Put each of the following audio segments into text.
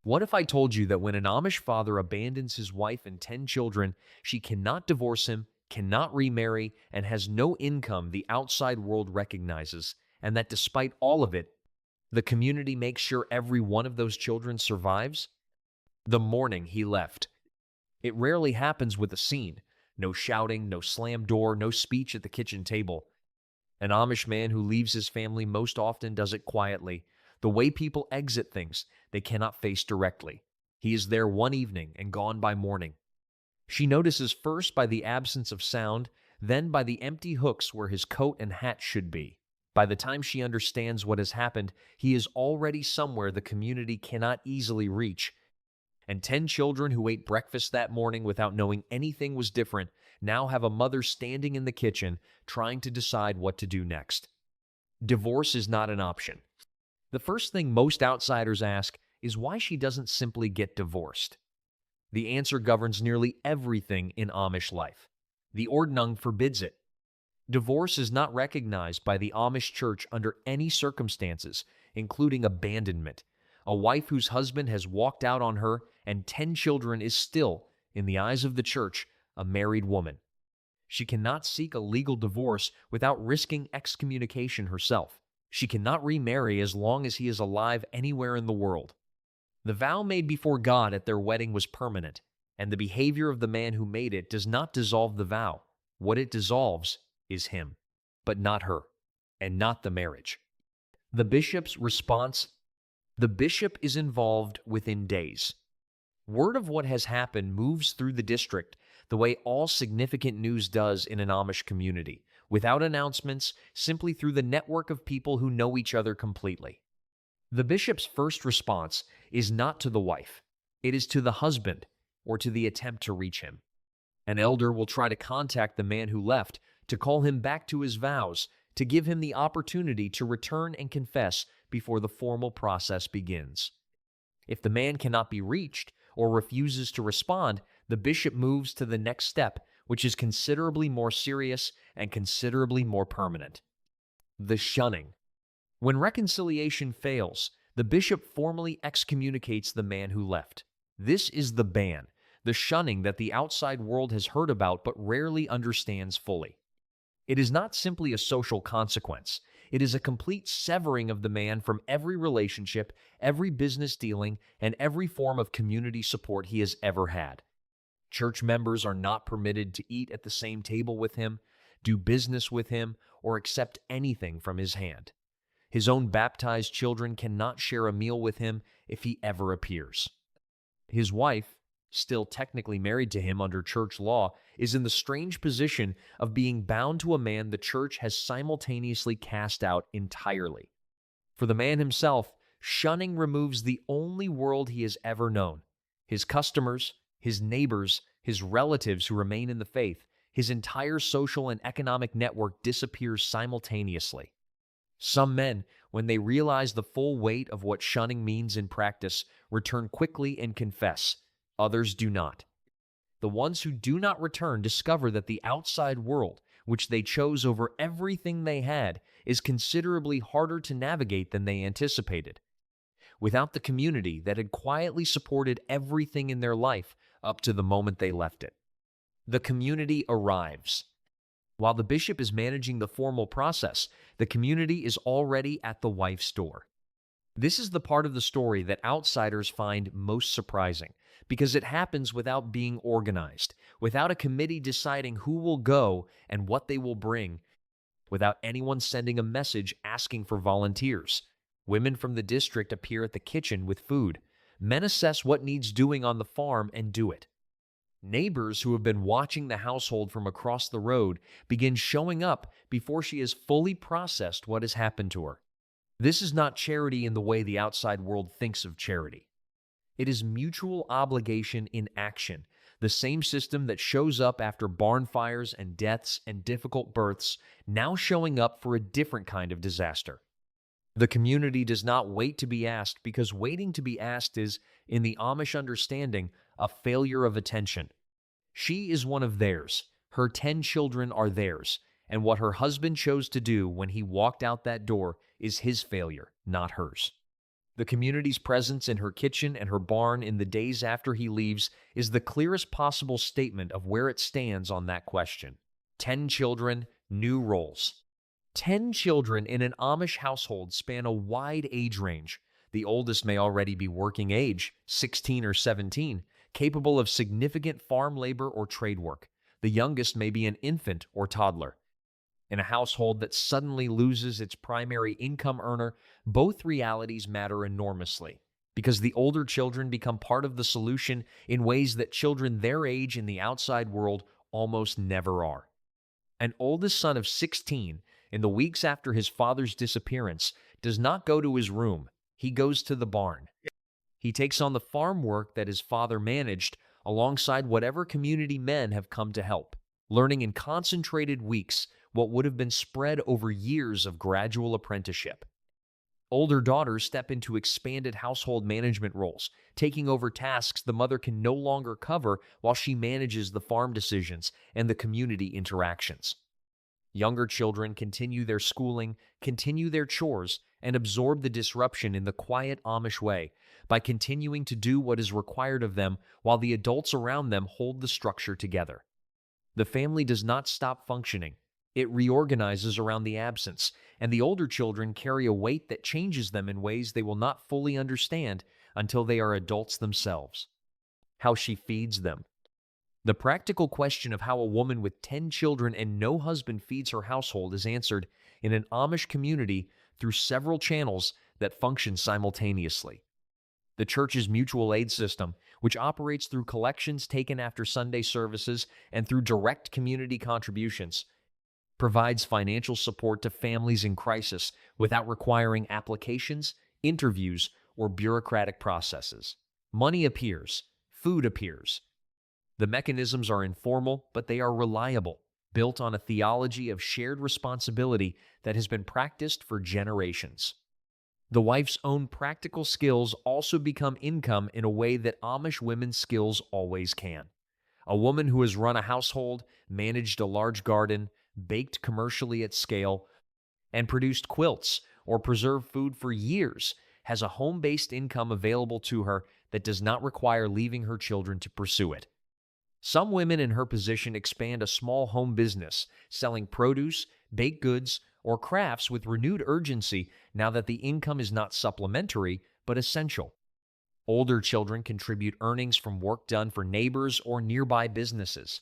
What if I told you that when an Amish father abandons his wife and 10 children, she cannot divorce him, cannot remarry, and has no income the outside world recognizes, and that despite all of it, the community makes sure every one of those children survives? The morning he left. It rarely happens with a scene. No shouting, no slam door, no speech at the kitchen table. An Amish man who leaves his family most often does it quietly, the way people exit things they cannot face directly. He is there one evening and gone by morning. She notices first by the absence of sound, then by the empty hooks where his coat and hat should be. By the time she understands what has happened, he is already somewhere the community cannot easily reach. And 10 children who ate breakfast that morning without knowing anything was different now have a mother standing in the kitchen trying to decide what to do next. Divorce is not an option. The first thing most outsiders ask is why she doesn't simply get divorced. The answer governs nearly everything in Amish life. The Ordnung forbids it. Divorce is not recognized by the Amish church under any circumstances, including abandonment. A wife whose husband has walked out on her and 10 children is still, in the eyes of the church, a married woman. She cannot seek a legal divorce without risking excommunication herself. She cannot remarry as long as he is alive anywhere in the world. The vow made before God at their wedding was permanent, and the behavior of the man who made it does not dissolve the vow. What it dissolves is him, but not her, and not the marriage. The bishop's response: the bishop is involved within days. Word of what has happened moves through the district the way all significant news does in an Amish community, without announcements, simply through the network of people who know each other completely. The bishop's first response is not to the wife. It is to the husband, or to the attempt to reach him. An elder will try to contact the man who left, to call him back to his vows, to give him the opportunity to return and confess before the formal process begins. If the man cannot be reached or refuses to respond, the bishop moves to the next step, which is considerably more serious and considerably more permanent: the shunning. When reconciliation fails, the bishop formally excommunicates the man who left. This is the ban, the shunning that the outside world has heard about but rarely understands fully. It is not simply a social consequence. It is a complete severing of the man from every relationship, every business dealing, and every form of community support he has ever had. Church members are not permitted to eat at the same table with him, do business with him, or accept anything from his hand. His own baptized children cannot share a meal with him if he ever appears. His wife, still technically married to him under church law, is in the strange position of being bound to a man the church has simultaneously cast out entirely. For the man himself, shunning removes the only world he has ever known. His customers, his neighbors, his relatives who remain in the faith, his entire social and economic network disappears simultaneously. Some men, when they realize the full weight of what shunning means in practice, return quickly and confess. Others do not. The ones who do not return discover that the outside world, which they chose over everything they had, is considerably harder to navigate than they anticipated. Without the community that had quietly supported everything in their life up to the moment they left it. The community arrives. While the bishop is managing the formal process, the community is already at the wife's door. This is the part of the story that outsiders find most surprising, because it happens without being organized, without a committee deciding who will go and what they will bring, without anyone sending a message asking for volunteers. Women from the district appear at the kitchen with food. Men assess what needs doing on the farm and do it. Neighbors who have been watching the household from across the road begin showing up before she has fully processed what has happened to her. This is not charity in the way the outside world thinks of charity. It is mutual obligation in action, the same system that shows up after barn fires and deaths and difficult births, now showing up for a different kind of disaster. The community does not wait to be asked because waiting to be asked is, in the Amish understanding, a failure of attention. She is one of theirs. Her 10 children are theirs. And what her husband chose to do when he walked out that door is his failure, not hers. The community's presence in her kitchen and her barn in the days after he leaves is the clearest possible statement of where it stands on that question. 10 children, new roles. 10 children in an Amish household span a wide age range. The oldest may already be working age, 16 or 17, capable of significant farm labor or trade work. The youngest may be an infant or toddler. In a household that suddenly loses its primary income earner, both realities matter enormously because the older children become part of the solution in ways that children their age in the outside world almost never are. An oldest son of 16, in the weeks after his father's disappearance, does not go to his room. He goes to the barn. He takes on the farm work that his father managed alongside whatever community men have come to help, learning in concentrated weeks what would have been spread over years of gradual apprenticeship. Older daughters step into expanded household management roles, taking over tasks the mother can no longer cover while she manages the farm decisions and the community interactions. Younger children continue their schooling, continue their chores, and absorb the disruption in the quiet Amish way by continuing to do what is required of them while the adults around them hold the structure together. The family does not stop functioning. It reorganizes around the absence, and the older children carry a weight that changes them in ways they will not fully understand until they are adults themselves. How she feeds them. The practical question of how a woman with 10 children and no husband feeds her household is answered in an Amish community through several channels that function simultaneously. The church's mutual aid system, which operates through collections taken after Sunday services and through direct community contributions, provides financial support to families in crisis without requiring applications, interviews, or bureaucratic processes. Money appears, food appears. The mechanisms are informal, but they are reliable, built on a theology of shared responsibility that has been practiced for generations. The wife's own practical skills also become income in a way that Amish women's skills always can. A woman who has run a household, managed a large garden, baked commercially at scale, and produced quilts or preserved food for years has a home-based income available to her that does not require leaving her children to pursue it. Some women in her position expand a small home business, selling produce, baked goods, or crafts with renewed urgency now that the income is not supplementary, but essential. Older children contribute earnings from work done for neighbors or nearby businesses.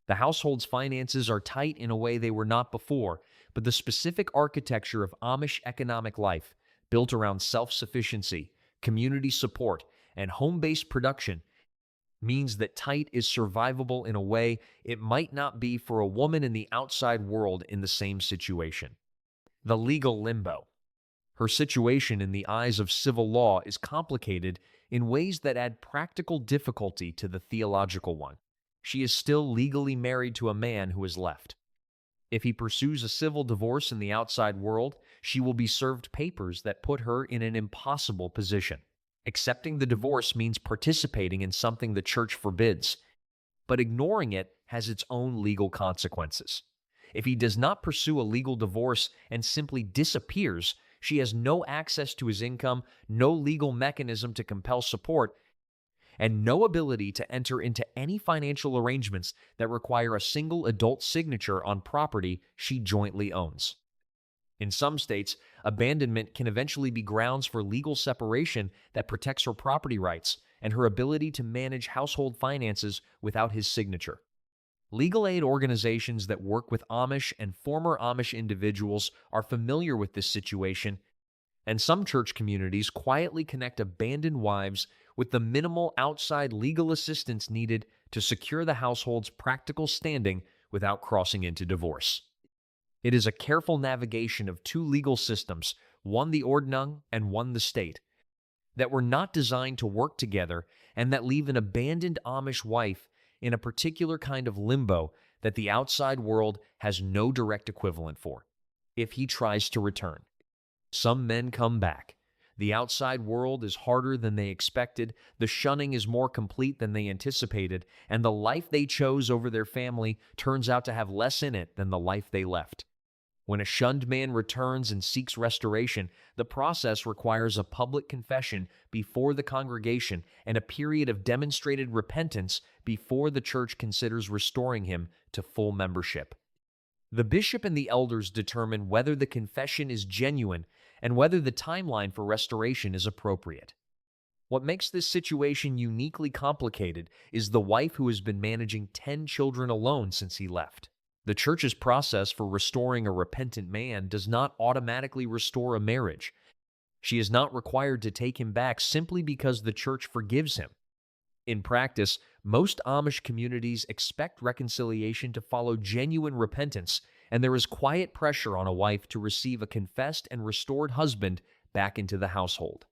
The household's finances are tight in a way they were not before, but the specific architecture of Amish economic life, built around self-sufficiency, community support, and home-based production, means that tight is survivable in a way it might not be for a woman in the outside world in the same situation. The legal limbo. Her situation in the eyes of civil law is complicated in ways that add practical difficulty to the theological one. She is still legally married to a man who has left. If he pursues a civil divorce in the outside world, she will be served papers that put her in an impossible position. Accepting the divorce means participating in something the church forbids, but ignoring it has its own legal consequences. If he does not pursue a legal divorce and simply disappears, she has no access to his income, no legal mechanism to compel support, and no ability to enter into any financial arrangements that require a single adult signature on property she jointly owns. In some states, abandonment can eventually be grounds for legal separation that protects her property rights and her ability to manage household finances without his signature. Legal aid organizations that work with Amish and former Amish individuals are familiar with this situation, and some church communities quietly connect abandoned wives with the minimal outside legal assistance needed to secure the household's practical standing without crossing into divorce. It is a careful navigation of two legal systems, one the ordnung and one the state, that were not designed to work together and that leave an abandoned Amish wife in a particular kind of limbo that the outside world has no direct equivalent for, if he tries to return. Some men come back. The outside world is harder than they expected, the shunning is more complete than they anticipated, and the life they chose over their family turns out to have less in it than the life they left. When a shunned man returns and seeks restoration, the process requires a public confession before the congregation and a period of demonstrated repentance before the church considers restoring him to full membership. The bishop and the elders determine whether the confession is genuine and whether the timeline for restoration is appropriate. What makes this situation uniquely complicated is the wife who has been managing 10 children alone since he left. The church's process for restoring a repentant man does not automatically restore a marriage. She is not required to take him back simply because the church forgives him. In practice, most Amish communities expect reconciliation to follow genuine repentance, and there is quiet pressure on a wife to receive a confessed and restored husband back into the household.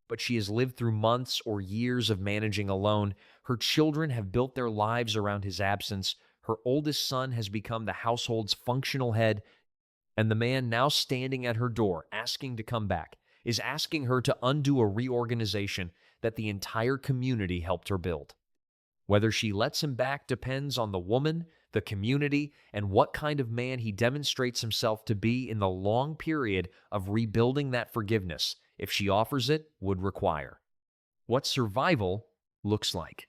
But she has lived through months or years of managing alone. Her children have built their lives around his absence. Her oldest son has become the household's functional head, and the man now standing at her door asking to come back is asking her to undo a reorganization that the entire community helped her build. Whether she lets him back depends on the woman, the community, and what kind of man he demonstrates himself to be in the long period of rebuilding that forgiveness, if she offers it, would require. What survival looks like.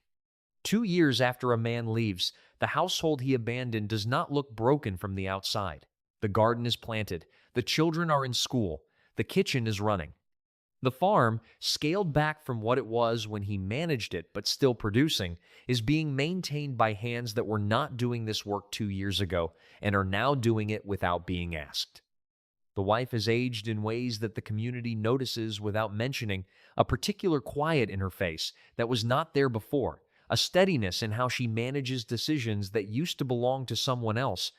2 years after a man leaves, the household he abandoned does not look broken from the outside. The garden is planted, the children are in school, the kitchen is running. The farm, scaled back from what it was when he managed it but still producing, is being maintained by hands that were not doing this work 2 years ago and are now doing it without being asked. The wife has aged in ways that the community notices without mentioning, a particular quiet in her face that was not there before, a steadiness in how she manages decisions that used to belong to someone else.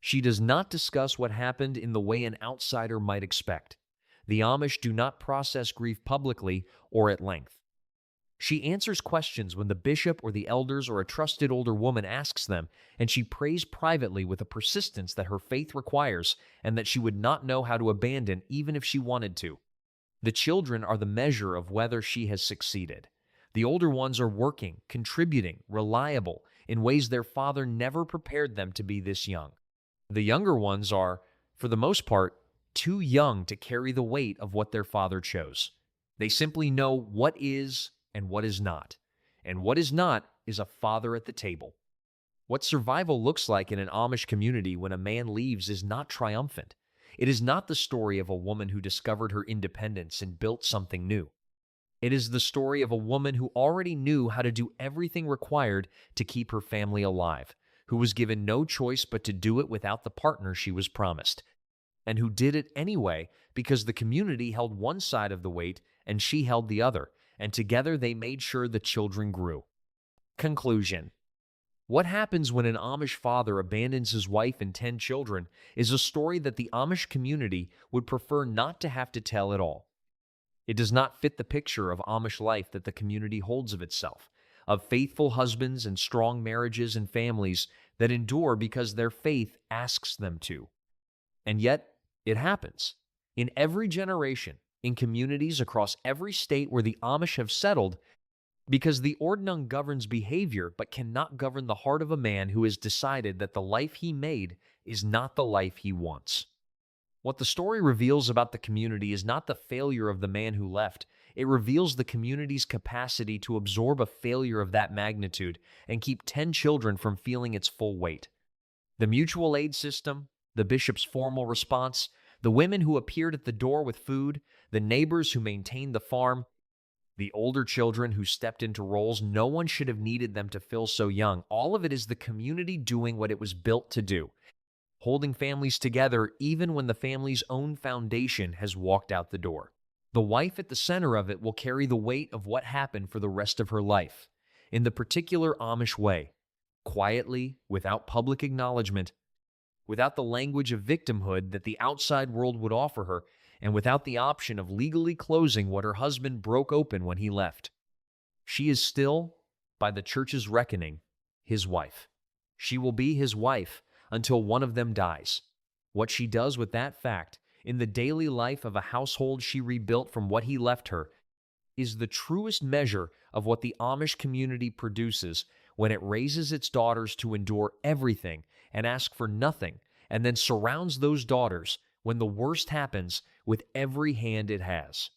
She does not discuss what happened in the way an outsider might expect. The Amish do not process grief publicly or at length. She answers questions when the bishop or the elders or a trusted older woman asks them, and she prays privately with a persistence that her faith requires and that she would not know how to abandon even if she wanted to. The children are the measure of whether she has succeeded. The older ones are working, contributing, reliable, in ways their father never prepared them to be this young. The younger ones are, for the most part, too young to carry the weight of what their father chose. They simply know what is and what is not. And what is not is a father at the table. What survival looks like in an Amish community when a man leaves is not triumphant. It is not the story of a woman who discovered her independence and built something new. It is the story of a woman who already knew how to do everything required to keep her family alive, who was given no choice but to do it without the partner she was promised, and who did it anyway because the community held one side of the weight and she held the other, and together they made sure the children grew. Conclusion. What happens when an Amish father abandons his wife and 10 children is a story that the Amish community would prefer not to have to tell at all. It does not fit the picture of Amish life that the community holds of itself, of faithful husbands and strong marriages and families that endure because their faith asks them to. And yet, it happens. In every generation, in communities across every state where the Amish have settled, because the Ordnung governs behavior but cannot govern the heart of a man who has decided that the life he made is not the life he wants. What the story reveals about the community is not the failure of the man who left. It reveals the community's capacity to absorb a failure of that magnitude and keep 10 children from feeling its full weight. The mutual aid system, the bishop's formal response, the women who appeared at the door with food, the neighbors who maintained the farm, the older children who stepped into roles no one should have needed them to fill so young. All of it is the community doing what it was built to do, holding families together even when the family's own foundation has walked out the door. The wife at the center of it will carry the weight of what happened for the rest of her life, in the particular Amish way, quietly, without public acknowledgement, without the language of victimhood that the outside world would offer her, and without the option of legally closing what her husband broke open when he left. She is still, by the church's reckoning, his wife. She will be his wife until one of them dies. What she does with that fact in the daily life of a household she rebuilt from what he left her is the truest measure of what the Amish community produces when it raises its daughters to endure everything and ask for nothing, and then surrounds those daughters, when the worst happens, with every hand it has.